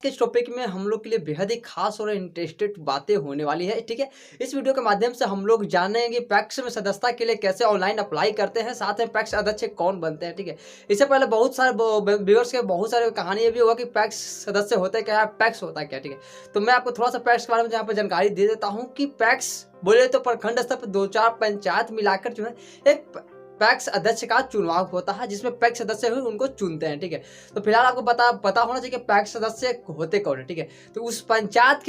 इस टॉपिक में हम लोग के लिए बेहद ही खास और इंटरेस्टेड बातें होने वाली है, ठीक है। इस वीडियो के माध्यम से हम लोग जानेंगे पैक्स में सदस्यता के लिए कैसे ऑनलाइन अप्लाई करते हैं, साथ में पैक्स अध्यक्ष कौन बनते हैं, ठीक है। इससे पहले बहुत सारे व्यूअर्स के बहुत सारे कहानी ये भी होगा कि पैक्स सदस्य होते क्या है, पैक्स होता है क्या, ठीक है। तो मैं आपको थोड़ा सा पैक्स के बारे में यहाँ पर जानकारी दे देता हूँ कि पैक्स बोले तो प्रखंड स्तर पर 2-4 पंचायत मिलाकर जो है एक पैक्स अध्यक्ष का चुनाव होता है, जिसमें पैक्स सदस्य हुए उनको चुनते हैं, ठीक है। तो फिलहाल आपको पता होना चाहिए कि पैक्स सदस्य होते कौन है, ठीक है। तो उस पंचायत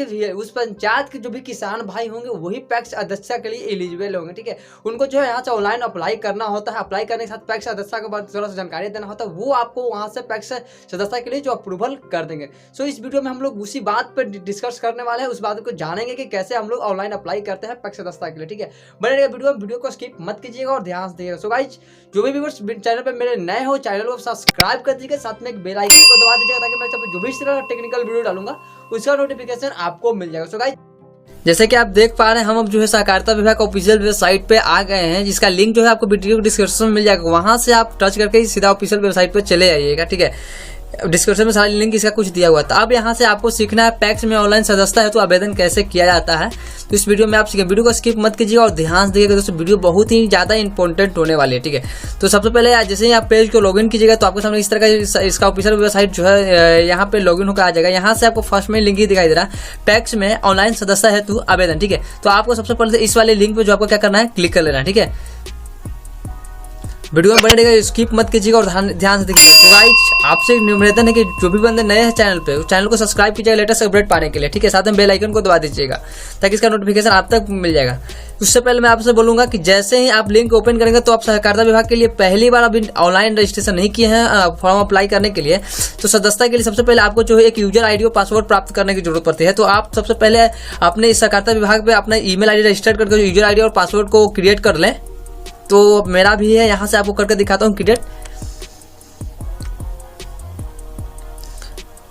के जो भी किसान भाई होंगे वही पैक्स अध्यक्ष के लिए एलिजिबल होंगे, ठीक है। उनको जो है यहाँ से ऑनलाइन अप्लाई करना होता है। अप्लाई करने के साथ पैक्स सदस्य के बाद थोड़ा सा जानकारी देना होता है, वो आपको वहाँ से पैक्स सदस्य के लिए जो अप्रूवल कर देंगे। सो इस वीडियो में हम लोग उसी बात पर डिस्कस करने वाले हैं, उस बात को जानेंगे कि कैसे हम लोग ऑनलाइन अप्लाई करते हैं पैक्स सदस्य के लिए, ठीक है। बने रहिएगा वीडियो को स्किप मत कीजिएगा और ध्यान से देखिएगा। सो गाइस, जो भी व्यूअर्स चैनल पे मेरे नए हो चैनल को सब्सक्राइब कर दीजिएगा, साथ में एक बेल आइकन को दबा दीजिएगा ताकि मैं जो भी इस तरह का टेक्निकल वीडियो डालूंगा उसका नोटिफिकेशन आपको मिल जाएगा। सो गाइस, जैसे कि आप देख पा रहे हैं, हम अब जो है सहकारिता विभाग का ऑफिशियल वेबसाइट पे आ गए हैं, जिसका लिंक जो है आपको वीडियो डिस्क्रिप्शन में मिल जाएगा। वहां से आप टच करके सीधा ऑफिशियल वेबसाइट पे चले जाइएगा, ठीक है। डिस्क्रिप्शन में सारा लिंक इसका कुछ दिया हुआ था। अब यहाँ से आपको सीखना है पैक्स में ऑनलाइन सदस्यता है तो आवेदन कैसे किया जाता है। तो इस वीडियो में आप सीखें, वीडियो को स्किप मत कीजिएगा और ध्यान से देखिएगा दोस्तों, वीडियो बहुत ही ज्यादा इंपॉर्टेंट होने वाली है, ठीक है। तो सबसे पहले जैसे ही आप पेज को लॉगिन कीजिएगा तो आपके सामने इस तरह का इसका ऑफिशियल वेबसाइट जो है यहाँ पे लॉगिन होकर आ जाएगा। यहाँ से आपको फर्स्ट में लिंक ही दिखाई दे रहा है, पैक्स में ऑनलाइन सदस्यता हेतु आवेदन, ठीक है। तो आपको सबसे पहले इस वाले लिंक पे जो आपको क्या करना है, क्लिक कर लेना है, ठीक है। वीडियो में बने रहेगा, स्किप मत कीजिएगा और ध्यान से देखिएगा। तो गाइस, आपसे निवेदन है कि जो भी बंदे नए हैं चैनल पे, उस चैनल को सब्सक्राइब कीजिएगा लेटेस्ट अपडेट पाने के लिए, ठीक है। साथ में बेल आइकन को दबा दीजिएगा ताकि इसका नोटिफिकेशन आप तक मिल जाएगा। उससे पहले मैं आपसे बोलूंगा कि जैसे ही आप लिंक ओपन करेंगे तो आप सहकारिता विभाग के लिए पहली बार अभी ऑनलाइन रजिस्ट्रेशन नहीं किए हैं फॉर्म अप्लाई करने के लिए, तो सदस्यता के लिए सबसे पहले आपको जो है एक यूजर आईडी और पासवर्ड प्राप्त करने की जरूरत पड़ती है। तो आप सबसे पहले अपने इस सहकारिता विभाग पे अपना ईमेल आईडी रजिस्टर करके यूजर आईडी और पासवर्ड को क्रिएट कर लें। तो मेरा भी है, यहां से आपको करके दिखाता हूं क्रिएट।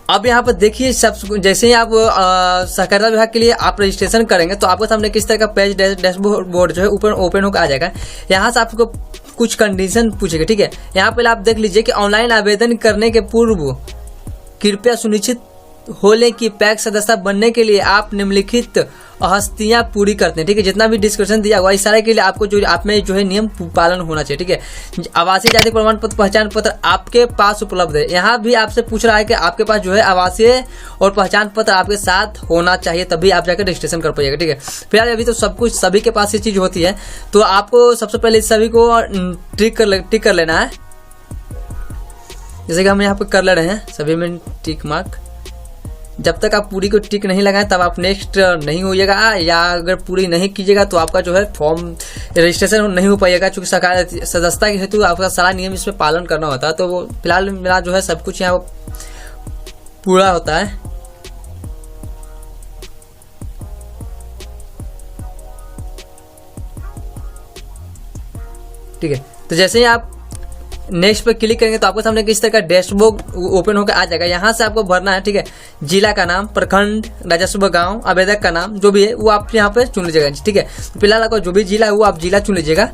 अब यहाँ पर देखिए, सब जैसे ही आप सहकारिता विभाग के लिए आप रजिस्ट्रेशन करेंगे तो आपके सामने किस तरह का पेज डैशबोर्ड जो है ऊपर ओपन होकर आ जाएगा। यहाँ से आपको कुछ कंडीशन पूछेगा, ठीक है। यहाँ पहले आप देख लीजिए कि ऑनलाइन आवेदन करने के पूर्व कृपया सुनिश्चित हो लें कि पैक्स सदस्य बनने के लिए आप निम्नलिखित हस्तियां पूरी करते हैं, ठीक है। जितना भी डिस्क्रिप्शन दिया हुआ इस सारे के लिए आपको जो आप में जो है नियम पालन होना चाहिए, ठीक है। आवासीय जाति प्रमाण पत्र, पहचान पत्र आपके पास उपलब्ध है। यहाँ भी आपसे पूछ रहा है कि आपके पास जो है आवासीय और पहचान पत्र आपके साथ होना चाहिए, तभी आप जाकर रजिस्ट्रेशन कर पाइएगा, ठीक है। फिलहाल अभी तो सब कुछ सभी के पास ये चीज होती है, तो आपको सबसे पहले सभी को टिक कर लेना है। जैसे कि हम यहाँ पे कर ले रहे हैं, सभी में टिक मार्क। जब तक आप पूरी को टिक नहीं लगाएं तब आप नेक्स्ट नहीं होइएगा, या अगर पूरी नहीं कीजिएगा तो आपका जो है फॉर्म रजिस्ट्रेशन नहीं हो पाएगा, क्योंकि सदस्यता के हेतु आपका सारा नियम इसमें पालन करना होता है। तो फिलहाल मेरा जो है सब कुछ यहाँ पूरा होता है, ठीक है। तो जैसे ही आप नेक्स्ट पे क्लिक करेंगे तो आपके सामने किस तरह का डैशबोर्ड ओपन होकर आ जाएगा। यहाँ से आपको भरना है, ठीक है। जिला का नाम, प्रखंड, राजस्व गांव, आवेदक का नाम जो भी है वो आप यहाँ पे चुन लीजिएगा, ठीक है। तो फिलहाल आपको जो भी जिला है वो आप जिला चुन लीजिएगा।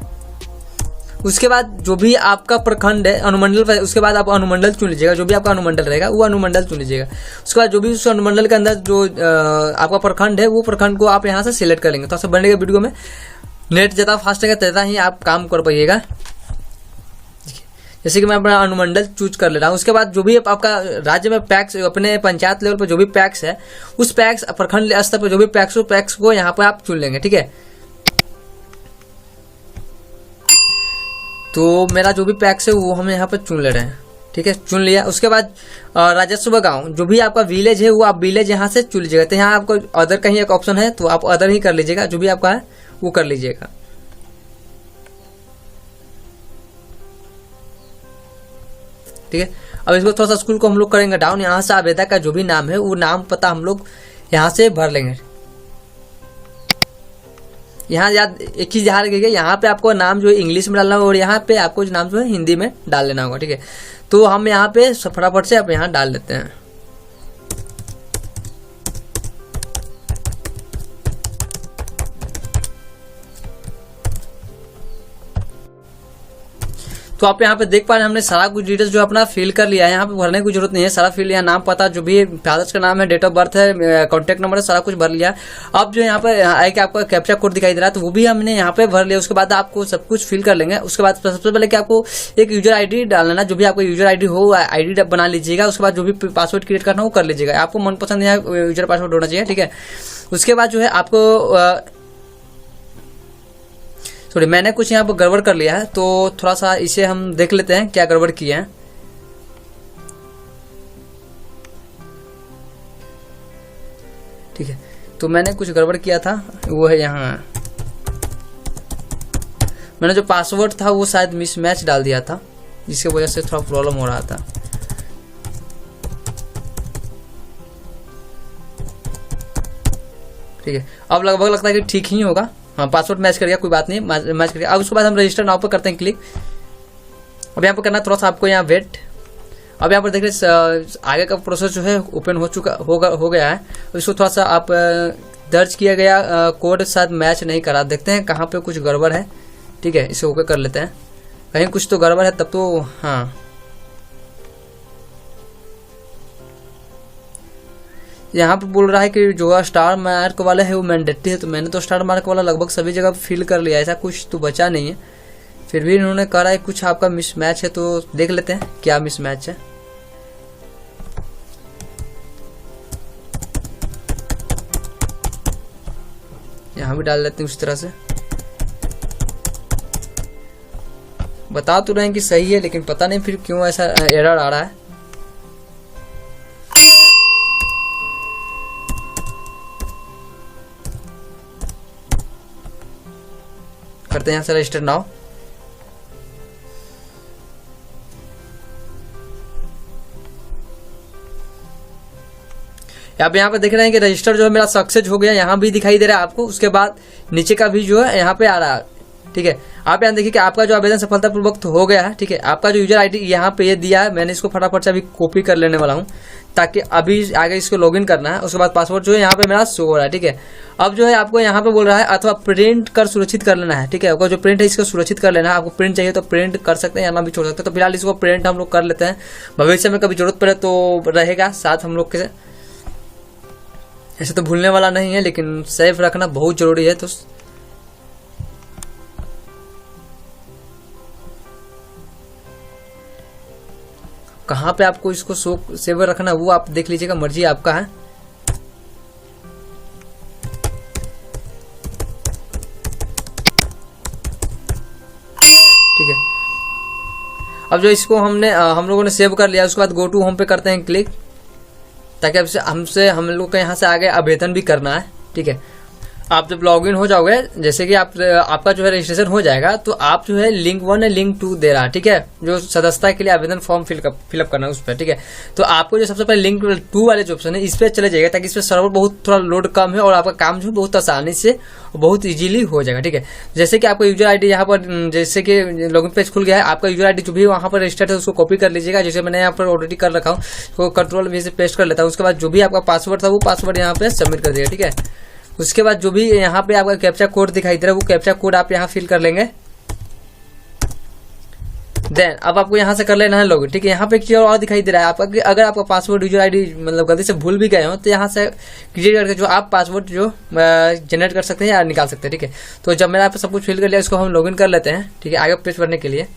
उसके बाद जो भी आपका प्रखंड है, अनुमंडल, उसके बाद आप अनुमंडल चुन लीजिएगा। जो भी आपका अनुमंडल रहेगा वो अनुमंडल चुन लीजिएगा। उसके बाद जो भी उस अनुमंडल के अंदर जो आपका प्रखंड है वो प्रखंड को आप यहाँ से सिलेक्ट कर लेंगे। तो आपसे बनेगा वीडियो में नेट ज्यादा फास्ट रहेगा तैसा ही आप काम कर पाइएगा। जैसे कि मैं अपना अनुमंडल चूज कर ले रहा हूँ। उसके बाद जो भी आपका राज्य में पैक्स, अपने पंचायत लेवल पर जो भी पैक्स है, उस पैक्स प्रखंड स्तर पर जो भी पैक्स को यहाँ पर आप चुन लेंगे, ठीक है। तो मेरा जो भी पैक्स है वो हम यहाँ पर चुन ले रहे हैं, ठीक है। चुन लिया। उसके बाद राजस्व गांव, जो भी आपका विलेज है वो आप विलेज यहाँ से चुन लीजिएगा। तो यहाँ आपको अदर का ही एक ऑप्शन है, तो आप अदर ही कर लीजिएगा, जो भी आपका है वो कर लीजिएगा, ठीक है। अब इसको थोड़ा सा स्कूल को हम लोग करेंगे डाउन। यहाँ से आवेदक का जो भी नाम है वो नाम पता हम लोग यहाँ से भर लेंगे। यहाँ याद एक चीज ध्यान रखिएगा, यहाँ पे आपको नाम जो है इंग्लिश में डालना होगा और यहाँ पे आपको नाम जो है हिंदी में डाल लेना होगा, ठीक है। तो हम यहाँ पे फटाफट से आप यहाँ डाल लेते हैं। तो आप यहाँ पे देख पा रहे हैं हमने सारा कुछ डिटेल्स जो अपना फिल कर लिया है। यहाँ पे भरने की जरूरत नहीं है, सारा फिल लिया, नाम पता जो भी फादर्स का नाम है, डेट ऑफ बर्थ है, कॉन्टैक्ट नंबर है, सारा कुछ भर लिया। अब जो यहाँ पे आके आपका कैप्चा कोड दिखाई दे रहा है तो वो भी हमने यहाँ पे भर लिया। उसके बाद आपको सब कुछ फिल कर लेंगे। उसके बाद सबसे पहले कि आपको एक यूजर आईडी डालना है, जो भी आपका यूजर आईडी हो आईडी बना लीजिएगा। उसके बाद जो भी पासवर्ड क्रिएट करना हो कर लीजिएगा, आपको मनपसंद यहाँ यूजर पासवर्ड होना चाहिए, ठीक है। उसके बाद जो है आपको सॉरी मैंने कुछ यहाँ पर गड़बड़ कर लिया है, तो थोड़ा सा इसे हम देख लेते हैं क्या गड़बड़ किया है। ठीक है, तो मैंने कुछ गड़बड़ किया था, वो है यहाँ मैंने जो पासवर्ड था वो शायद मिसमैच डाल दिया था, जिसकी वजह से थोड़ा प्रॉब्लम हो रहा था। ठीक है, अब लगभग लगता है कि ठीक ही होगा। हाँ, पासवर्ड मैच कर गया, कोई बात नहीं, मैच कर गया। अब उसके बाद हम रजिस्टर नाउ पर करते हैं क्लिक। अब यहाँ पर करना थोड़ा सा आपको यहाँ वेट। अब यहाँ पर देख रहे आगे का प्रोसेस जो है ओपन हो गया है। इसको थोड़ा सा आप दर्ज किया गया कोड शायद मैच नहीं करा, देखते हैं कहाँ पे कुछ गड़बड़ है। ठीक है, इसे ओके कर लेते हैं, कहीं कुछ तो गड़बड़ है तब तो। हाँ, यहाँ पे बोल रहा है कि जो स्टार मार्क वाला है वो मैंडेटरी है, तो मैंने तो स्टार मार्क वाला लगभग सभी जगह फिल कर लिया, ऐसा कुछ तो बचा नहीं है। फिर भी इन्होंने कहा है कुछ आपका मिसमैच है, तो देख लेते हैं क्या मिसमैच है। यहाँ भी डाल लेते हैं उस तरह से। बता तो रहे हैं कि सही है, लेकिन पता नहीं फिर क्यों ऐसा एरर आ रहा है। करते हैं यहाँ से रजिस्टर नाउ। आप यहाँ पे देख रहे हैं कि रजिस्टर जो है मेरा सक्सेस हो गया, यहाँ भी दिखाई दे रहा है आपको। उसके बाद नीचे का भी जो है यहाँ पे आ रहा है। ठीक है, आप यहाँ देखिए कि आपका जो आवेदन सफलतापूर्वक हो गया है। ठीक है, आपका जो यूजर आईडी यहाँ पे ये दिया है, मैंने इसको फटाफट से अभी कॉपी कर लेने वाला हूँ, ताकि अभी आगे इसको लॉगिन करना है। उसके बाद पासवर्ड जो है यहाँ पे मेरा शो हो रहा है। ठीक है, अब जो है आपको यहाँ पे बोल रहा है अथवा प्रिंट कर सुरक्षित कर लेना है। ठीक है, आपका जो प्रिंट है इसको सुरक्षित कर लेना है। आपको प्रिंट चाहिए तो प्रिंट कर सकते हैं, या ना भी छोड़ सकते हैं। तो फिलहाल इसको प्रिंट हम लोग कर लेते हैं, भविष्य में कभी जरूरत पड़े तो रहेगा साथ हम लोग के। ऐसे तो भूलने वाला नहीं है, लेकिन सेफ रखना बहुत जरूरी है। तो कहाँ पे आपको इसको सेव रखना वो आप देख लीजिएगा, मर्जी आपका है। ठीक है, अब जो इसको हम लोगों ने सेव कर लिया, उसके बाद गो टू होम पे करते हैं क्लिक, ताकि हम लोग को यहाँ से आगे आवेदन भी करना है। ठीक है, आप जब लॉगिन हो जाओगे, जैसे कि आपका जो है रजिस्ट्रेशन हो जाएगा, तो आप जो है लिंक 1 है लिंक 2 दे रहा है। ठीक है, जो सदस्यता के लिए आवेदन फॉर्म फिलअप करना है उस पर। ठीक है, तो आपको जो सबसे पहले लिंक 2 वाले जो ऑप्शन है इस पर चले जाएगा, ताकि इस पर सर्वर बहुत थोड़ा लोड कम है और आपका काम जो है बहुत आसानी से बहुत इजीली हो जाएगा। ठीक है, जैसे कि आपका यूजर आईडी यहाँ पर, जैसे कि लॉगिन पेज खुल गया है, आपका यूजर आईडी जो भी वहाँ पर रजिस्टर्ड है उसको कॉपी कर लीजिएगा। जैसे मैंने यहाँ पर ऑलरेडी कर रखा हूँ, तो कंट्रोल भी से पेस्ट कर लेता हूँ। उसके बाद जो भी आपका पासवर्ड था वो पासवर्ड यहाँ पे सबमिट कर दिएगा। ठीक है, उसके बाद जो भी यहाँ पे आपका कैप्चा कोड दिखाई दे रहा है वो कैप्चा कोड आप यहाँ फिल कर लेंगे। देन अब आपको यहाँ से कर लेना है लॉगिन। ठीक है, यहाँ पे एक चीज और दिखाई दे रहा है आपका कि अगर आपका पासवर्ड यूजर आईडी मतलब गलती से भूल भी गए हो, तो यहाँ से क्रिएट करके जो आप पासवर्ड जो जनरेट कर सकते हैं या निकाल सकते हैं। ठीक है, तो जब मैंने आप सब कुछ फिल कर लिया, इसको हम लॉगिन कर लेते हैं। ठीक है, आगे पेज बढ़ने के लिए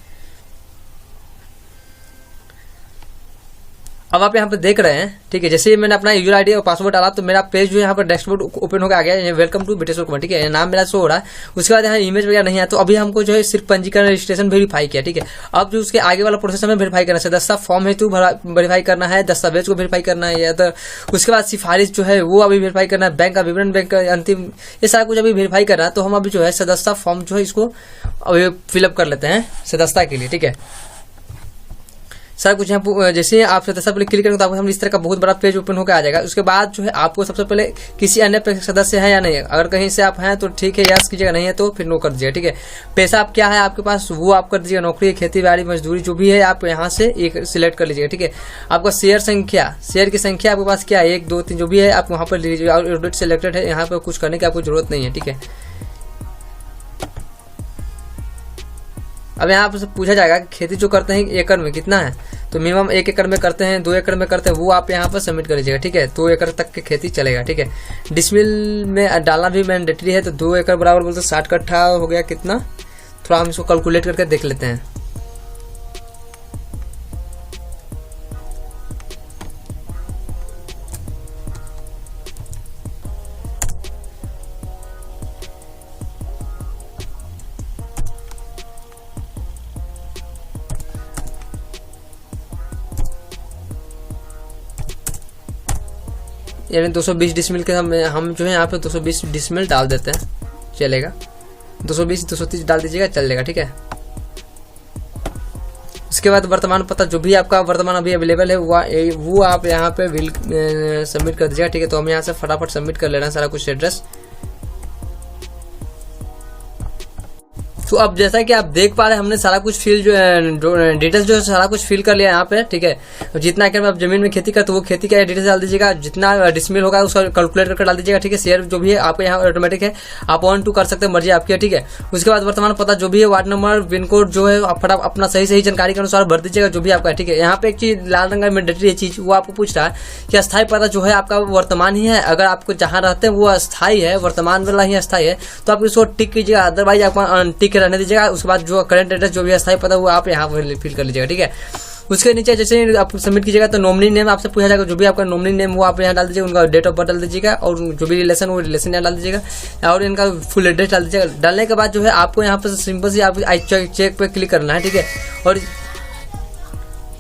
अब आप यहाँ पे देख रहे हैं। ठीक है, जैसे मैंने अपना यूजर आईडी और पासवर्ड डाला, तो मेरा पेज जो है यहाँ पर डैशबोर्ड ओपन होकर आ गया, वेलकम टू बिटेश्वर कुमार। ठीक है, नाम मेरा शो हो रहा है। उसके बाद यहाँ इमेज वगैरह नहीं है, तो अभी हमको जो है सिर्फ पंजीकरण रजिस्ट्रेशन वेरीफाई किया। ठीक है, अब जो उसके आगे वाला प्रोसेस हमें वेरीफाई करना है, सदस्यता फॉर्म है तो वेरीफाई करना है, दस्तावेज को वेरीफाई करना है, या तो उसके बाद सिफारिश जो है वो अभी वेरीफाई करना है, बैंक का विवरण, बैंक का अंतिम, ये सारा कुछ अभी वेरीफाई करना है। तो हम अभी जो है सदस्यता फॉर्म जो है इसको अभी फिलअप कर लेते हैं सदस्यता के लिए। ठीक है, सर कुछ यहाँ जैसे आप सदस्य पर क्लिक करेंगे तो आपको हम इस तरह का बहुत बड़ा पेज ओपन होकर आ जाएगा। उसके बाद जो है आपको सबसे पहले किसी अन्य सदस्य है या नहीं, अगर कहीं से आप हैं तो ठीक है यस कीजिएगा, नहीं है तो फिर नो कर दीजिएगा। ठीक है, पैसा आप क्या है आपके पास वो आप कर दीजिएगा, नौकरी, खेती बाड़ी, मजदूरी जो भी है आप यहाँ से एक सिलेक्ट कर लीजिएगा। ठीक है, आपका शेयर की संख्या आपके पास क्या है, 1 2 3 जो भी है आप वहाँ पर लीजिएगा। और सिलेक्टेड है, यहाँ पर कुछ करने की आपको जरूरत नहीं है। ठीक है, अब यहाँ पर पूछा जाएगा कि खेती जो करते हैं एकड़ में कितना है, तो मिनिमम 1 एकड़ में करते हैं, 2 एकड़ में करते हैं, वो आप यहाँ पर सबमिट कर लीजिएगा। ठीक है, 2 एकड़ तक की खेती चलेगा। ठीक है, डिसमिल में डालना भी मैंडेटरी है, तो 2 एकड़ बराबर बोलते 60 कट्ठा हो गया कितना, थोड़ा हम इसको कैलकुलेट करके देख लेते हैं। यानी 220 डिसमिल के हम जो है यहाँ पे 220 डिसमिल डाल देते हैं, चलेगा। 220 230 डाल दीजिएगा, चल जाएगा। ठीक है, उसके बाद वर्तमान पता जो भी आपका वर्तमान अभी अवेलेबल है वो आप यहाँ पे सबमिट कर दीजिएगा। ठीक है, तो हम यहाँ से फटाफट सबमिट कर लेना सारा कुछ एड्रेस। तो अब जैसा कि आप देख पा रहे हैं, हमने सारा कुछ फिल जो डिटेल्स जो है सारा कुछ फिल कर लिया यहाँ पे। ठीक है, जितना एकड़ में आप जमीन में खेती करते वो खेती का डिटेल्स डाल दीजिएगा, जितना डिसमिल होगा उसका कैलकुलेट करके डाल दीजिएगा। ठीक है, शेयर जो भी है आपको यहाँ ऑटोमेटिक है, आप 1 2 कर सकते हैं, मर्जी आपकी है। ठीक है, उसके बाद वर्तमान पता जो भी है, वार्ड नंबर, पिन कोड जो है आप फटाफट अपना सही जानकारी के अनुसार भर दीजिएगा जो भी आपका है। ठीक है, यहाँ पे एक चीज लाल रंग का मैंडेटरी चीज वो आपको पूछ रहा है कि अस्थायी पता जो है आपका वर्तमान ही है। अगर आपको जहाँ रहते हैं वो अस्थायी है, वर्तमान वाला ही अस्थायी है, तो आप इसको टिक कीजिएगा, अदरवाइज आपको टिक रहने दीजिएगा। उसके बाद जो करंट एड्रेस जो भी अस्थायी पता वो आप यहाँ पर फिल कर लीजिएगा। ठीक है, उसके नीचे जैसे आप सबमिट कीजिएगा तो नॉमिनी नेम आपसे पूछा जाएगा, जो भी आपका नॉमिनी नेम वो आप यहाँ डाल दीजिएगा, उनका डेट ऑफ बर्थ डाल दीजिएगा, और जो भी रिलेशन वो रिलेशन यहाँ डाल दीजिएगा, और इनका फुल एड्रेस डाल दीजिएगा। डालने के बाद जो है आपको यहाँ पर सिंपल सी आप आई चेक पे क्लिक करना है। ठीक है,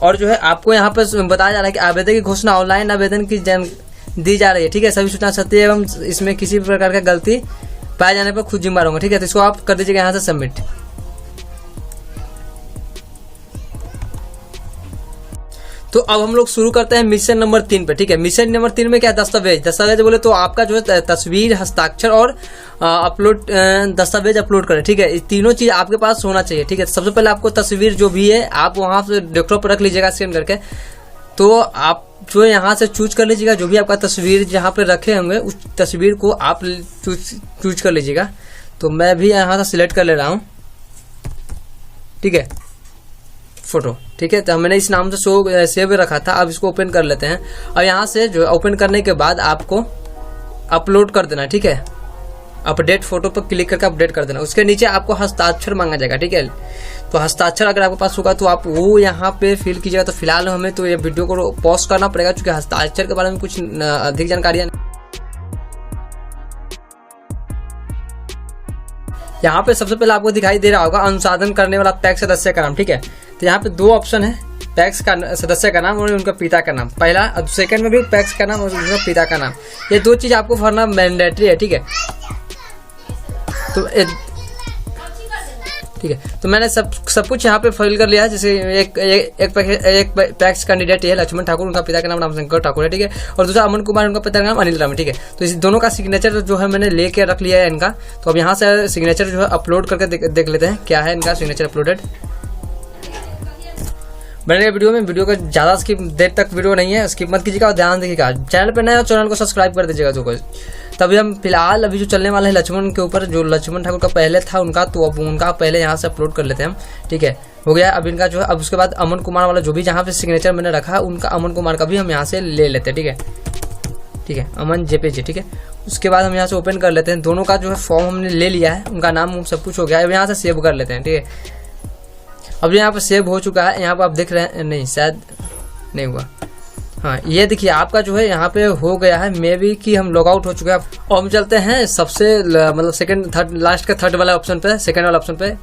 और जो है आपको यहाँ पर बताया जा रहा है कि आवेदन की घोषणा ऑनलाइन आवेदन की दी जा रही है। ठीक है, सभी सूचना सत्य एवं इसमें किसी भी प्रकार का गलती पाए जाने पर खुद जिम्मेदार होंगे। ठीक है, तो इसको आप कर दीजिएगा यहाँ से सबमिट। तो अब हम लोग शुरू करते हैं मिशन नंबर 3 पे। ठीक है, मिशन नंबर 3 में क्या दस्तावेज बोले तो आपका जो है तस्वीर, हस्ताक्षर और दस्तावेज अपलोड करें। ठीक है, ये तीनों चीज आपके पास होना चाहिए। ठीक है, सबसे पहले आपको तस्वीर जो भी है आप वहां से डेस्कटॉप पर रख लीजिएगा स्कैन करके। तो आप जो यहाँ से चूज कर लीजिएगा, जो भी आपका तस्वीर जहाँ पे रखे होंगे उस तस्वीर को आप चूज कर लीजिएगा। तो मैं भी यहाँ से सिलेक्ट कर ले रहा हूँ। ठीक है, फोटो। ठीक है, तो मैंने इस नाम से सेव रखा था। अब इसको ओपन कर लेते हैं, और यहाँ से जो ओपन करने के बाद आपको अपलोड कर देना। ठीक है, अपडेट फोटो पर क्लिक करके अपडेट कर देना। उसके नीचे आपको हस्ताक्षर मांगा जाएगा। ठीक है, तो हस्ताक्षर अगर आपके पास होगा तो आप वो यहाँ पे फिल कीजिएगा। तो फिलहाल हमें तो ये वीडियो को पॉज करना पड़ेगा, क्योंकि हस्ताक्षर के बारे में कुछ अधिक जानकारियां यहाँ पे सबसे पहले आपको दिखाई दे रहा होगा अनुसाधन करने वाला पैक्स सदस्य का नाम। ठीक है, तो यहाँ पे 2 ऑप्शन है, पैक्स का सदस्य का नाम और उनका पिता का नाम। पहला, अब सेकंड में भी पैक्स का नाम और उनका पिता का नाम, ये 2 चीज आपको भरना मैंडेटरी है। ठीक है, तो ठीक है, तो मैंने सब कुछ यहाँ पे फिल कर लिया है। जैसे एक पैक्स कैंडिडेट है लक्ष्मण ठाकुर, उनका पिता का नाम रामशंकर ठाकुर है। ठीक है, और दूसरा अमन कुमार, उनका पिता का नाम अनिल राम है। ठीक है, तो इस दोनों का सिग्नेचर जो है मैंने लेके रख लिया है इनका। तो अब यहाँ से सिग्नेचर जो है अपलोड करके देख लेते हैं क्या है इनका सिग्नेचर अपलोडेड। बने वीडियो का ज्यादा देर तक वीडियो नहीं है, स्किप मत कीजिएगा और ध्यान देखिएगा। चैनल पर नए हो चैनल को सब्सक्राइब कर दीजिएगा जो कुछ। तभी हम फिलहाल अभी जो चलने वाला है लक्ष्मण के ऊपर, जो लक्ष्मण ठाकुर का पहले था उनका, तो अब उनका पहले यहाँ से अपलोड कर लेते हैं हम। ठीक है, हो गया अब इनका जो है। अब उसके बाद अमन कुमार वाला जो भी जहाँ पे सिग्नेचर मैंने रखा उनका अमन कुमार का भी हम यहाँ से ले लेते हैं। ठीक है, ठीक है, अमन जेपीजी। ठीक है, उसके बाद हम यहाँ से ओपन कर लेते हैं। दोनों का जो है फॉर्म हमने ले लिया है, उनका नाम सब कुछ हो गया है। अब यहाँ से सेव कर लेते हैं। ठीक है, अब यहाँ पर सेव हो चुका है। यहाँ पर आप देख रहे हैं, नहीं शायद नहीं हुआ, हाँ ये देखिए आपका जो है यहाँ पे हो गया है। मे बी कि हम लॉग आउट हो चुके हैं। और हम चलते हैं सबसे मतलब सेकंड थर्ड लास्ट का थर्ड वाला ऑप्शन पे, सेकंड वाला ऑप्शन पे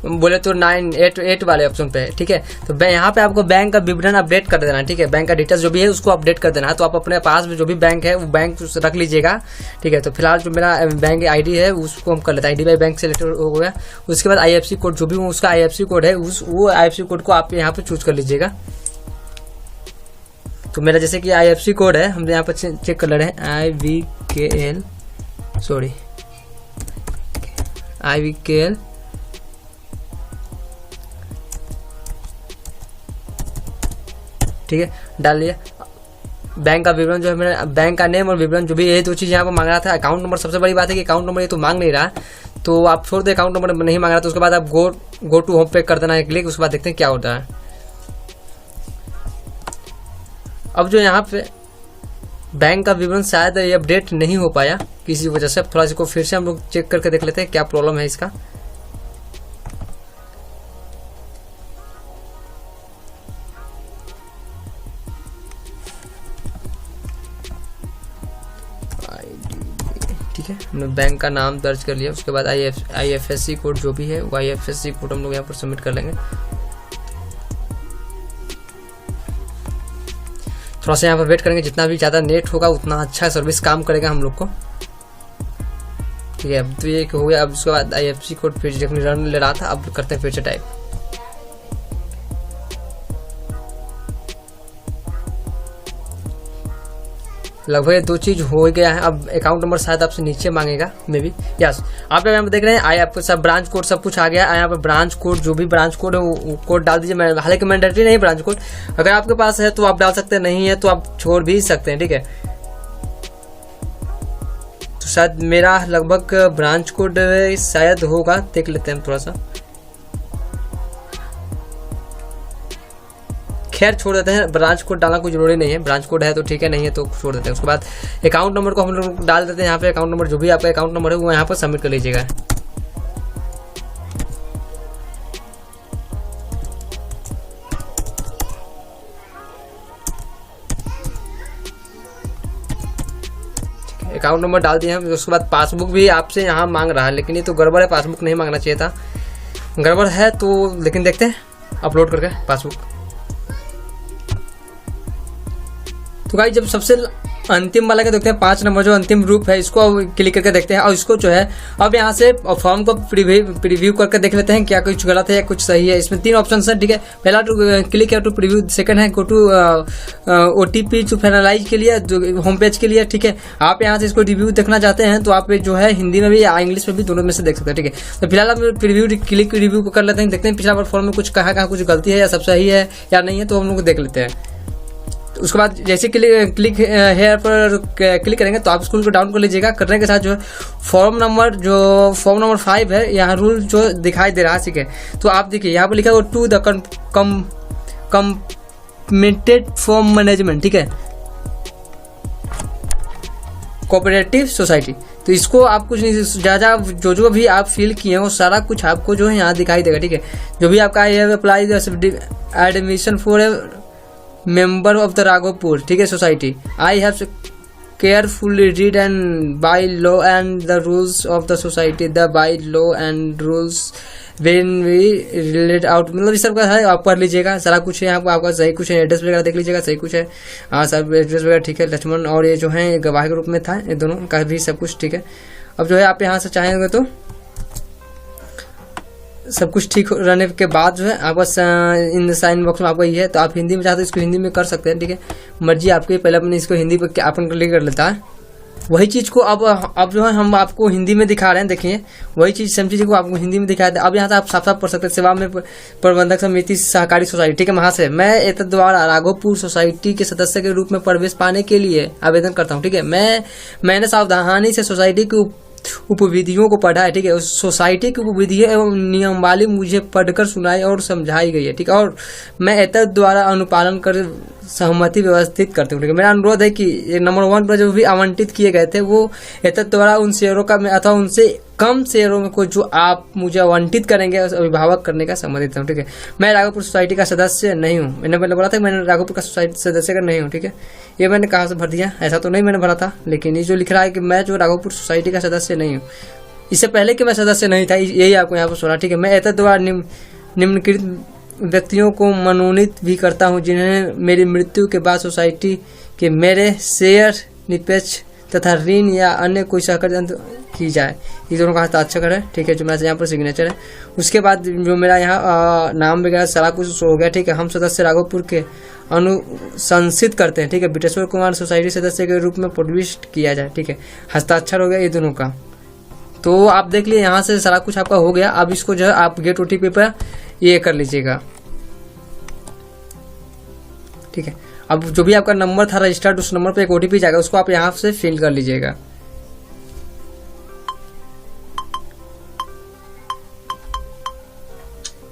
बोले तो 988 वाले ऑप्शन पे। ठीक है, तो यहाँ पे आपको बैंक का विवरण अपडेट कर देना है। ठीक है, बैंक का डिटेल्स जो भी है उसको अपडेट कर देना है। तो आप अपने पास में जो भी बैंक है वो बैंक रख लीजिएगा। ठीक है, तो फिलहाल जो मेरा बैंक आईडी है उसको हम कर लेते हैं। आईडी बाई बैंक सेलेक्ट हो गया। उसके बाद IFSC कोड जो भी उसका IFSC कोड है वो IFSC कोड को आप यहाँ पे चूज कर लीजिएगा। तो मेरा जैसे कि IFSC कोड है, हम यहाँ पर चेक कर ले रहे हैं IVKL ठीक है, डाल लिया। बैंक का विवरण जो है मेरा, बैंक का नेम और विवरण जो भी, ये 2 चीज यहाँ पर मांग रहा था। अकाउंट नंबर, सबसे बड़ी बात है कि अकाउंट नंबर ये तो मांग नहीं रहा, तो आप छोड़ दे, अकाउंट नंबर नहीं मांग रहा तो उसके बाद आप गो टू होम पे कर देना है क्लिक। उसके बाद देखते हैं क्या होता है। अब जो यहाँ पे बैंक का विवरण शायद ये अपडेट नहीं हो पाया किसी वजह से, अब थोड़ा इसको फिर से हम लोग चेक करके देख लेते हैं क्या प्रॉब्लम है इसका। ठीक है, हमने बैंक का नाम दर्ज कर लिया। उसके बाद IFSC कोड जो भी है वो IFSC कोड हम लोग यहाँ पर सबमिट कर लेंगे। थोड़ा सा यहाँ पर वेट करेंगे, जितना भी ज़्यादा नेट होगा उतना अच्छा सर्विस काम करेगा हम लोग को। ठीक है, अब तो ये हो गया। अब उसके बाद IFSC कोड फिर देखने रन ले रहा था, अब करते हैं फिर से टाइप। लगभग 2 चीज हो गया है। अब अकाउंट नंबर शायद आपसे नीचे मांगेगा मे बी। यस, आप यहाँ पे देख रहे हैं आपको सब ब्रांच कोड सब कुछ आ गया है। यहाँ पे ब्रांच कोड जो भी ब्रांच कोड है वो कोड डाल दीजिए। मैं हालांकि मैंडेटरी नहीं ब्रांच कोड, अगर आपके पास है तो आप डाल सकते हैं, नहीं है तो आप छोड़ भी सकते हैं। ठीक है, तो शायद मेरा लगभग ब्रांच कोड शायद होगा, देख लेते हैं थोड़ा सा। खैर छोड़ देते हैं, ब्रांच कोड डालना कोई जरूरी नहीं है। ब्रांच कोड है तो ठीक है, नहीं है तो छोड़ देते हैं। उसके बाद अकाउंट नंबर को हम लोग डाल देते हैं यहाँ पे। अकाउंट नंबर जो भी आपका अकाउंट नंबर है वो यहाँ पर सबमिट कर लीजिएगा। अकाउंट नंबर डाल दिया है। उसके बाद पासबुक भी आपसे यहाँ मांग रहा है, लेकिन ये तो गड़बड़ है, पासबुक नहीं मांगना चाहिए था। गड़बड़ है तो लेकिन देखते हैं अपलोड करके पासबुक। तो गाइस जब सबसे अंतिम वाला के देखते हैं 5 नंबर जो अंतिम रूप है, इसको क्लिक करके देखते हैं। और इसको जो है अब यहाँ से फॉर्म को प्रीव्यू करके देख लेते हैं क्या कुछ गलत है या कुछ सही है। इसमें 3 ऑप्शन है। ठीक है, पहला टू क्लिक है टू प्रीव्यू, सेकंड है go to OTP to finalize के लिए होम पेज के लिए। ठीक है, आप यहाँ से इसको रिव्यू देखना चाहते हैं तो आप जो है हिंदी में भी या इंग्लिश में भी दोनों में से देख सकते हैं। ठीक है, तो फिलहाल हम प्रीव्यू क्लिक रिव्यू को कर लेते हैं, देखते हैं पिछला फॉर्म में कुछ कहाँ कुछ गलती है या सब सही है या नहीं है, तो हम लोग देख लेते हैं। उसके बाद जैसे क्लिक हेयर पर क्लिक करेंगे तो आप स्कूल को डाउन कर लीजिएगा। करने के साथ जो है फॉर्म नंबर 5 है, यहाँ रूल जो दिखाई दे रहा है। ठीक है, तो आप देखिए यहाँ पर लिखा है to the committed form management. ठीक है, कोऑपरेटिव सोसाइटी। तो इसको आप कुछ नहीं, ज़्यादा जो भी आप फिल किए हैं वो सारा कुछ आपको जो है यहाँ दिखाई देगा। ठीक है, जो भी आपका apply admission for member of the Raghopur, ठीक है, society. I have carefully read and by law and the rules of the society, the by law and rules when we relate out, मतलब इस सब का है, आप पढ़ लीजिएगा। सारा कुछ है आपको, आपका सही कुछ है, एड्रेस वगैरह देख लीजिएगा, सही कुछ है। हाँ, सब एड्रेस वगैरह ठीक है। लक्ष्मण और ये जो है गवाह के रूप में था, ये दोनों का भी सब कुछ ठीक है। अब जो है आप यहाँ से चाहेंगे तो सब कुछ ठीक रहने के बाद जो है आपका इन साइन बॉक्स में आपका ये है, तो आप हिंदी में चाहते हैं इसको हिंदी में कर सकते हैं। ठीक है, मर्जी आपकी। पहले अपने इसको हिंदी पर अपन क्लिक कर लेता है, वही चीज़ को अब जो है हम आपको हिंदी में दिखा रहे हैं। देखिए वही चीज़ सेम चीज़ को आपको हिंदी में दिखाया था। अब यहाँ से आप साफ साफ पढ़ सकते हैं, सेवा में प्रबंधक समिति सहकारी सोसाइटी। ठीक है, वहाँ से मैं एतद द्वारा राघोपुर सोसाइटी के सदस्य के रूप में प्रवेश पाने के लिए आवेदन करता हूँ। ठीक है, मैंने सावधानी से सोसाइटी की उपविधियों को पढ़ा है। ठीक है, उस सोसाइटी की उपविधि एवं नियमावली मुझे पढ़कर सुनाई और समझाई गई है। ठीक है, और मैं एतद द्वारा अनुपालन कर सहमति व्यवस्थित करते हूँ। ठीक है, मेरा अनुरोध है कि नंबर 1 पर जो भी आवंटित किए गए थे वो एतद द्वारा उन शेयरों का अथवा उनसे कम शेयरों में को जो आप मुझे आवंटित करेंगे अभिभावक करने का सम्मति हूँ। ठीक है, मैं राघोपुर सोसाइटी का सदस्य नहीं हूँ। मैंने पहले बोला था मैंने राघोपुर का सोसाइटी सदस्य का नहीं हूँ। ठीक है, ये मैंने कहाँ से भर दिया, ऐसा तो नहीं मैंने भरा था, लेकिन ये जो लिख रहा है कि मैं जो राघोपुर सोसाइटी का सदस्य नहीं हूँ, इससे पहले कि मैं सदस्य नहीं था, यही आपको यहाँ पर सुना। ठीक है, मैं एतद द्वारा निम्नलिखित व्यक्तियों को मनोनीत भी करता हूँ जिन्हें मेरी मृत्यु के बाद सोसाइटी के मेरे शेयर निरपेक्ष तथा ऋण या अन्य कोई सहकारी की जाए। ये दोनों का हस्ताक्षर है। ठीक है, जो मेरा यहाँ पर सिग्नेचर है। उसके बाद जो मेरा यहाँ नाम वगैरह सारा कुछ हो गया। ठीक है, हम सदस्य राघोपुर के अनुशंसित करते हैं। ठीक है, बिटेश्वर कुमार सोसाइटी सदस्य के रूप में प्रविष्ट किया जाए। ठीक है, हस्ताक्षर हो गया ये दोनों का। तो आप देख लिए यहाँ से सारा कुछ आपका हो गया। अब इसको जो है आप गेट OTP पर ये कर लीजिएगा। ठीक है, अब जो भी आपका नंबर था रजिस्टर्ड, उस नंबर पे एक OTP जाएगा, उसको आप यहाँ से फिल कर लीजिएगा।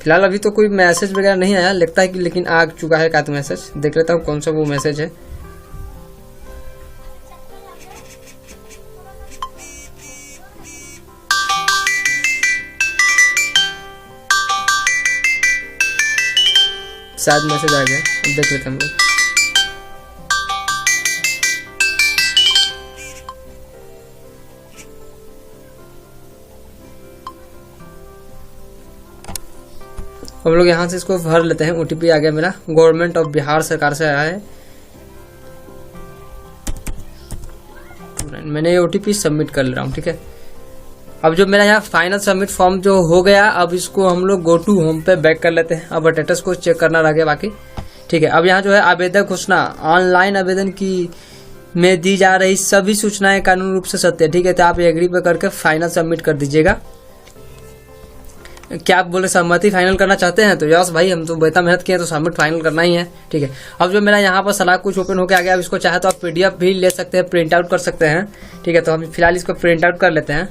फिलहाल अभी तो कोई मैसेज वगैरह नहीं आया, लगता है कि लेकिन आ चुका है तो मैसेज। देख लेता हूँ कौन सा वो मैसेज है। शायद मैसेज आ गया, अब देख लेते हैं हम लोग। हम लोग यहाँ से इसको भर लेते हैं। ओटीपी आ गया मेरा, गवर्नमेंट ऑफ बिहार सरकार से आया है। मैंने ये ओटीपी सबमिट कर ले रहा हूँ, ठीक है। अब जो मेरा यहाँ फाइनल सबमिट फॉर्म जो हो गया, अब इसको हम लोग गो टू होम पे बैक कर लेते हैं। अब स्टेटस को चेक करना रह गया बाकी, ठीक है। अब यहाँ जो है आवेदन घोषणा, ऑनलाइन आवेदन की में दी जा रही सभी सूचनाएं कानूनी रूप से सत्य है, ठीक है। तो आप एग्री पे करके फाइनल सबमिट कर दीजिएगा। क्या आप बोले सहमति फाइनल करना चाहते हैं? तो यस भाई, हम तो बेहतर मेहनत किए तो सबमिट फाइनल करना ही है, ठीक है। अब जो मेरा यहाँ पर सलाह कुछ ओपन होकर आ गया, अब इसको चाहे तो आप PDF भी ले सकते हैं, प्रिंट आउट कर सकते हैं, ठीक है। तो हम फिलहाल इसको प्रिंट आउट कर लेते हैं।